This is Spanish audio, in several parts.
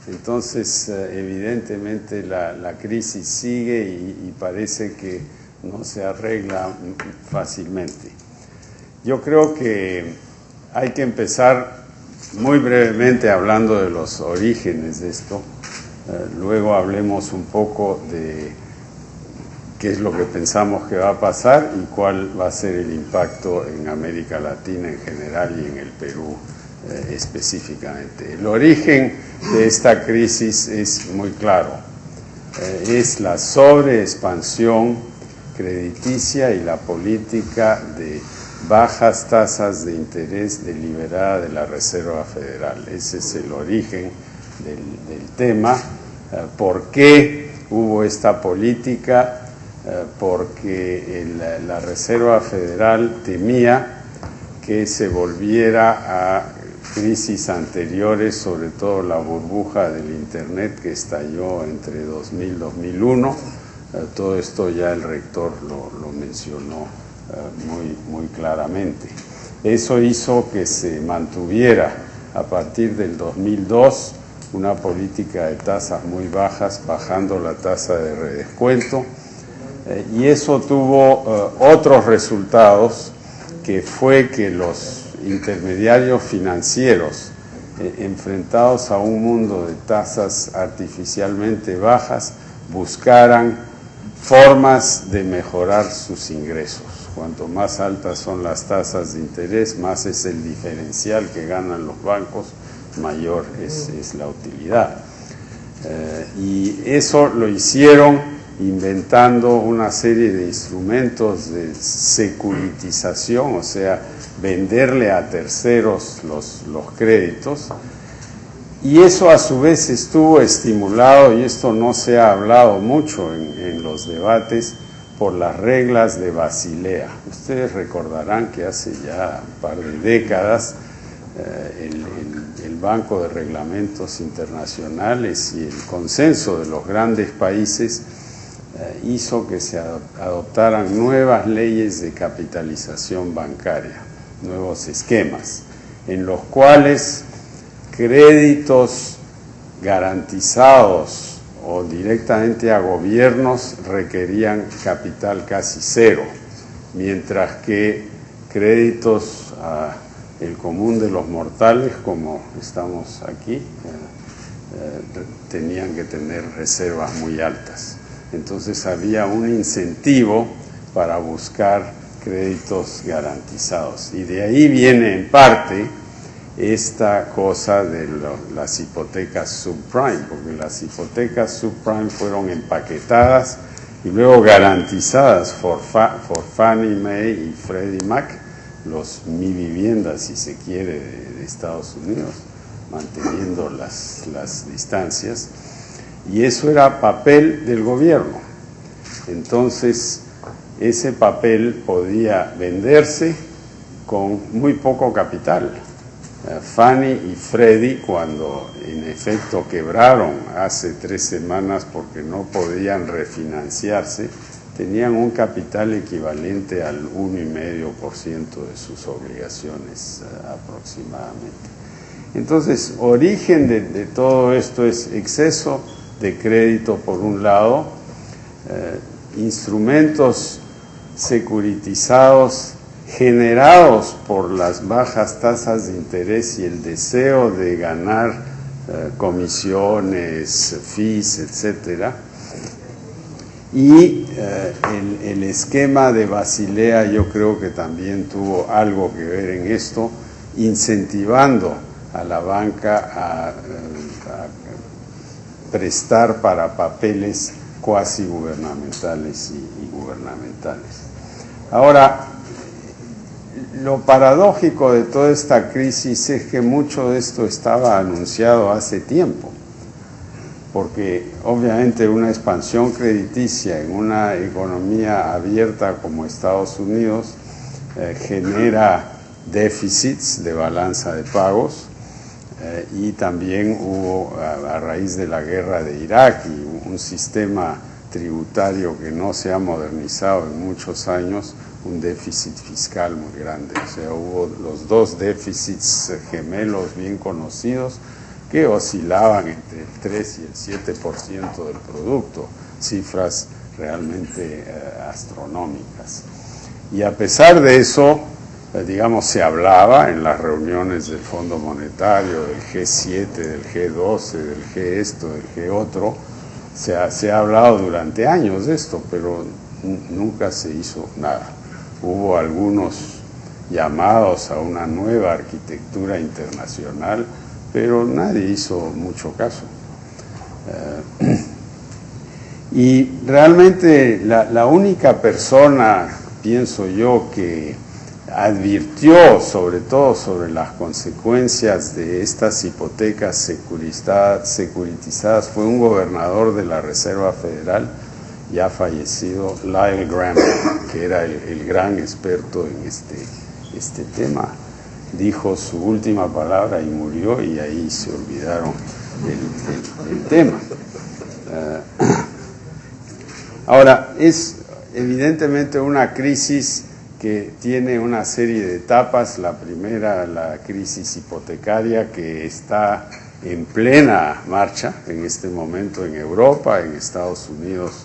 Entonces, evidentemente la crisis sigue y parece que no se arregla fácilmente. Yo creo que hay que empezar muy brevemente hablando de los orígenes de esto. Luego hablemos un poco de qué es lo que pensamos que va a pasar y cuál va a ser el impacto en América Latina en general y en el Perú específicamente. El origen de esta crisis es muy claro. Es la sobreexpansión crediticia y la política de bajas tasas de interés deliberada de la Reserva Federal. Ese es el origen del tema. ¿Por qué hubo esta política? Porque la Reserva Federal temía que se volviera a crisis anteriores, sobre todo la burbuja del Internet que estalló entre 2000 y 2001. Todo esto ya el rector lo mencionó muy claramente. Eso hizo que se mantuviera a partir del 2002 una política de tasas muy bajas, bajando la tasa de redescuento, y eso tuvo otros resultados, que fue que los intermediarios financieros enfrentados a un mundo de tasas artificialmente bajas buscaran formas de mejorar sus ingresos. Cuanto más altas son las tasas de interés, más es el diferencial que ganan los bancos, mayor es la utilidad. Y eso lo hicieron inventando una serie de instrumentos de securitización, o sea, venderle a terceros los créditos, y eso a su vez estuvo estimulado, y esto no se ha hablado mucho en los debates, por las reglas de Basilea. Ustedes recordarán que hace ya un par de décadas el Banco de Reglamentos Internacionales y el consenso de los grandes países hizo que se adoptaran nuevas leyes de capitalización bancaria, nuevos esquemas, en los cuales créditos garantizados o directamente a gobiernos requerían capital casi cero, mientras que créditos a el común de los mortales, como estamos aquí, tenían que tener reservas muy altas. Entonces había un incentivo para buscar créditos garantizados. Y de ahí viene en parte esta cosa de las hipotecas subprime, porque las hipotecas subprime fueron empaquetadas y luego garantizadas por Fannie Mae y Freddie Mac, los Mi Viviendas, si se quiere, de Estados Unidos, manteniendo las distancias, y eso era papel del gobierno. Entonces, ese papel podía venderse con muy poco capital. Fannie y Freddie, cuando en efecto quebraron hace 3 semanas porque no podían refinanciarse, tenían un capital equivalente al 1,5% de sus obligaciones aproximadamente. Entonces, origen de todo esto es exceso de crédito por un lado, instrumentos securitizados generados por las bajas tasas de interés y el deseo de ganar comisiones, fees, etcétera. Y el esquema de Basilea yo creo que también tuvo algo que ver en esto, incentivando a la banca a prestar para papeles cuasi gubernamentales y gubernamentales. Ahora, lo paradójico de toda esta crisis es que mucho de esto estaba anunciado hace tiempo, porque obviamente una expansión crediticia en una economía abierta como Estados Unidos genera déficits de balanza de pagos, y también hubo, a raíz de la guerra de Irak y un sistema tributario que no se ha modernizado en muchos años, un déficit fiscal muy grande. O sea, hubo los dos déficits gemelos bien conocidos que oscilaban entre el 3 y el 7% del producto, cifras realmente astronómicas. Y a pesar de eso, digamos, se hablaba en las reuniones del Fondo Monetario, del G7, del G12, del G esto, del G otro, se ha hablado durante años de esto, pero nunca se hizo nada. Hubo algunos llamados a una nueva arquitectura internacional, pero nadie hizo mucho caso. Y realmente la única persona, pienso yo, que advirtió sobre todo sobre las consecuencias de estas hipotecas securitizadas fue un gobernador de la Reserva Federal, ya fallecido, Lyle Graham, que era el gran experto en este tema. Dijo su última palabra y murió, y ahí se olvidaron el tema. Ahora, es evidentemente una crisis que tiene una serie de etapas. La primera, la crisis hipotecaria, que está en plena marcha en este momento en Europa. En Estados Unidos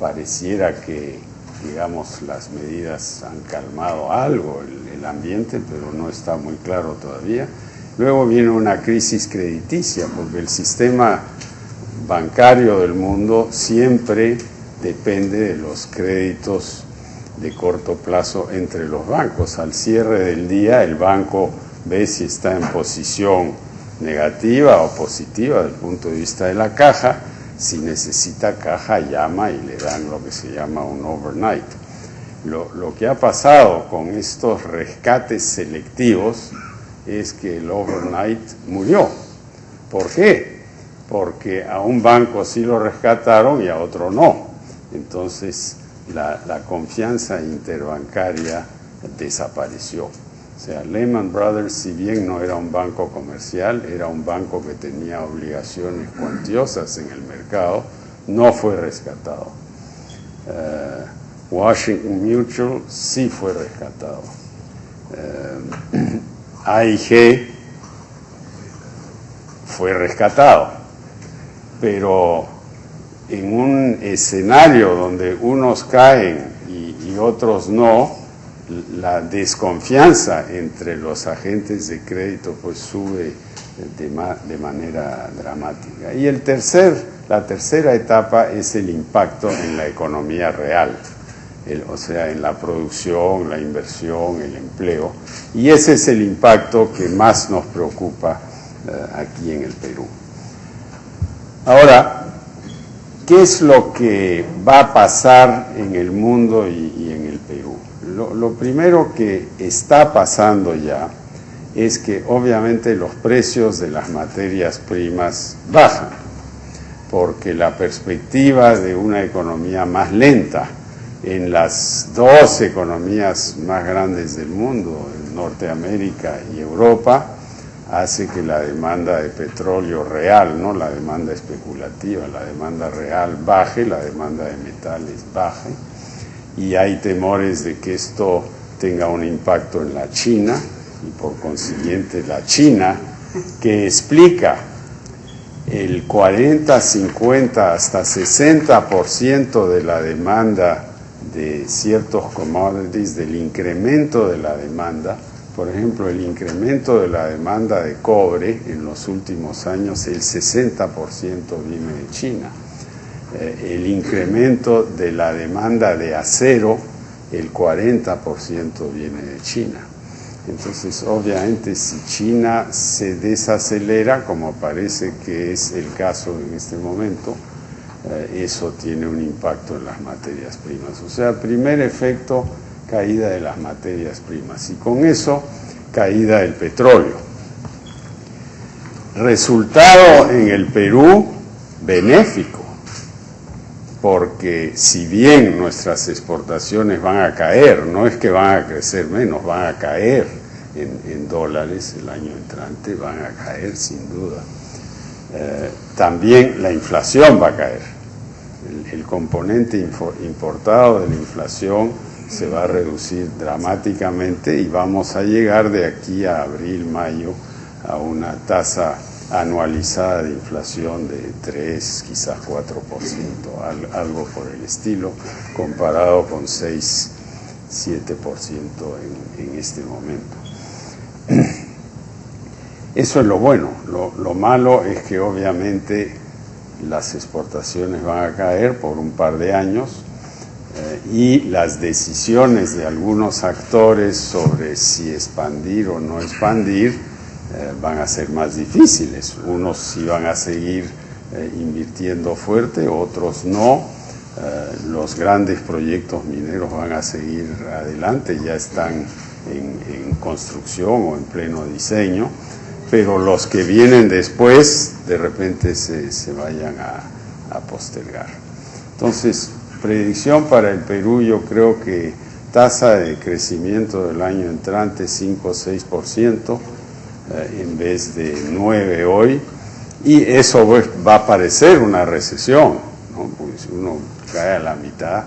pareciera que, digamos, las medidas han calmado algo el ambiente, pero no está muy claro todavía. Luego viene una crisis crediticia, porque el sistema bancario del mundo siempre depende de los créditos de corto plazo entre los bancos. Al cierre del día, el banco ve si está en posición negativa o positiva desde el punto de vista de la caja. Si necesita caja, llama y le dan lo que se llama un overnight. Lo que ha pasado con estos rescates selectivos es que el overnight murió. ¿Por qué? Porque a un banco sí lo rescataron y a otro no. Entonces, la confianza interbancaria desapareció. O sea, Lehman Brothers, si bien no era un banco comercial, era un banco que tenía obligaciones cuantiosas en el mercado, no fue rescatado. Washington Mutual sí fue rescatado. AIG fue rescatado, pero en un escenario donde unos caen y otros no, la desconfianza entre los agentes de crédito pues sube de manera dramática. Y la tercera etapa es el impacto en la economía real, o sea, en la producción, la inversión, el empleo. Y ese es el impacto que más nos preocupa aquí en el Perú. Ahora, ¿qué es lo que va a pasar en el mundo y en el Perú? Lo primero que está pasando ya es que obviamente los precios de las materias primas bajan, porque la perspectiva de una economía más lenta en las dos economías más grandes del mundo, en Norteamérica y Europa, hace que la demanda de petróleo real, no la demanda especulativa, la demanda real baje, la demanda de metales baje, y hay temores de que esto tenga un impacto en la China, y por consiguiente la China, que explica el 40, 50, hasta 60% de la demanda de ciertos commodities, del incremento de la demanda. Por ejemplo, el incremento de la demanda de cobre en los últimos años, el 60% viene de China. El incremento de la demanda de acero, el 40% viene de China. Entonces, obviamente, si China se desacelera, como parece que es el caso en este momento, eso tiene un impacto en las materias primas. O sea, primer efecto, caída de las materias primas, y con eso, caída del petróleo. Resultado en el Perú, benéfico, porque si bien nuestras exportaciones van a caer, no es que van a crecer menos, van a caer en dólares el año entrante, van a caer sin duda. También la inflación va a caer. El componente importado de la inflación se va a reducir dramáticamente y vamos a llegar de aquí a abril, mayo a una tasa anualizada de inflación de 3, quizás 4%, algo por el estilo, comparado con 6, 7% en este momento. Eso es lo bueno. Lo malo es que obviamente las exportaciones van a caer por un par de años y las decisiones de algunos actores sobre si expandir o no expandir van a ser más difíciles. Unos sí van a seguir invirtiendo fuerte, otros no. Los grandes proyectos mineros van a seguir adelante, ya están en construcción o en pleno diseño, pero los que vienen después de repente se vayan a postergar. Entonces, predicción para el Perú, yo creo que tasa de crecimiento del año entrante 5 o 6%, en vez de 9 hoy, y eso va a parecer una recesión, ¿no? Porque si uno cae a la mitad,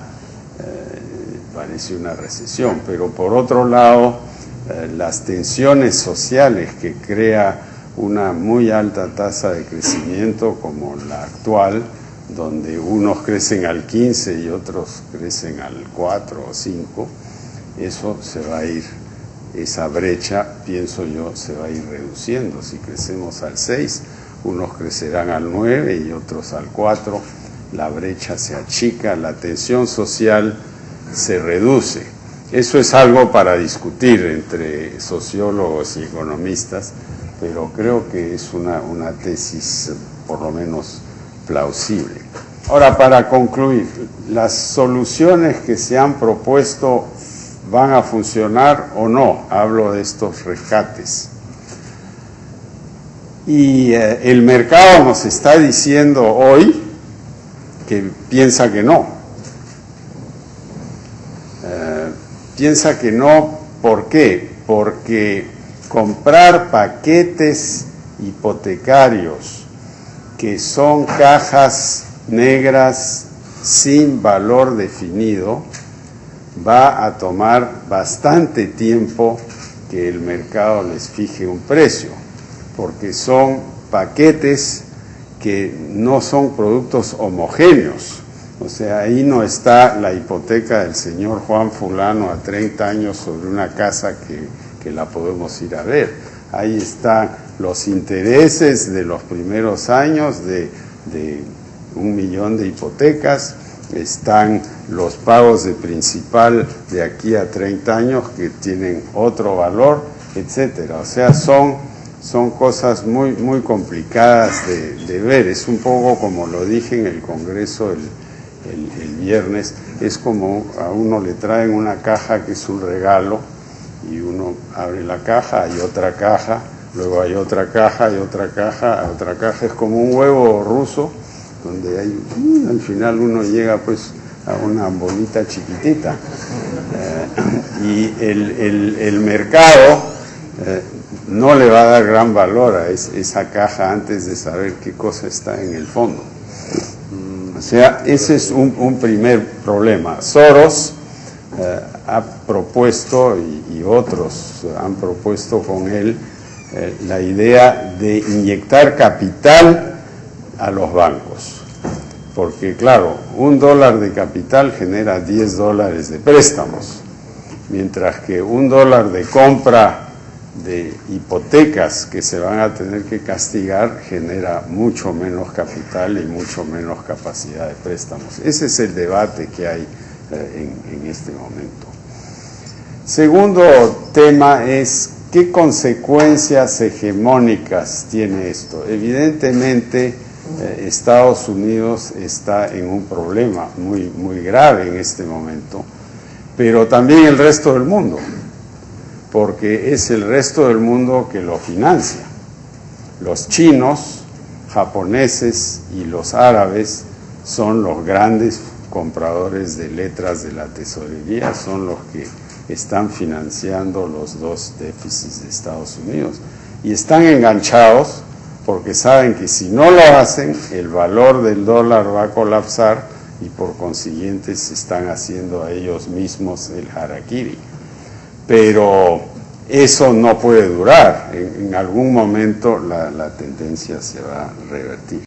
parece una recesión, pero por otro lado, las tensiones sociales que crea una muy alta tasa de crecimiento como la actual, donde unos crecen al 15 y otros crecen al 4 o 5, eso se va a ir, esa brecha, pienso yo, se va a ir reduciendo. Si crecemos al 6, unos crecerán al 9 y otros al 4, la brecha se achica, la tensión social se reduce. Eso es algo para discutir entre sociólogos y economistas, pero creo que es una tesis por lo menos plausible. Ahora, para concluir, las soluciones que se han propuesto van a funcionar o no. Hablo de estos rescates. Y el mercado nos está diciendo hoy que piensa que no. Piensa que no, ¿por qué? Porque comprar paquetes hipotecarios que son cajas negras sin valor definido va a tomar bastante tiempo que el mercado les fije un precio, porque son paquetes que no son productos homogéneos. O sea, ahí no está la hipoteca del señor Juan Fulano a 30 años sobre una casa que la podemos ir a ver. Ahí están los intereses de los primeros años de 1 millón de hipotecas, están los pagos de principal de aquí a 30 años que tienen otro valor, etcétera. O sea, son cosas muy, muy complicadas de ver. Es un poco como lo dije en el Congreso el viernes, es como a uno le traen una caja que es un regalo y uno abre la caja, hay otra caja, luego hay otra caja, hay otra caja, otra caja, es como un huevo ruso donde hay, al final uno llega pues a una bolita chiquitita y el mercado no le va a dar gran valor a esa caja antes de saber qué cosa está en el fondo. O sea, ese es un primer problema. Soros ha propuesto, y otros han propuesto con él, la idea de inyectar capital a los bancos. Porque, claro, $1 de capital genera $10 de préstamos, mientras que $1 de compra de hipotecas que se van a tener que castigar genera mucho menos capital y mucho menos capacidad de préstamos. Ese es el debate que hay en este momento. Segundo tema es ¿qué consecuencias hegemónicas tiene esto? Evidentemente Estados Unidos está en un problema muy, muy grave en este momento, pero también el resto del mundo, porque es el resto del mundo que lo financia. Los chinos, japoneses y los árabes son los grandes compradores de letras de la tesorería, son los que están financiando los dos déficits de Estados Unidos. Y están enganchados porque saben que si no lo hacen, el valor del dólar va a colapsar y por consiguiente se están haciendo a ellos mismos el harakiri. Pero eso no puede durar. En algún momento la tendencia se va a revertir.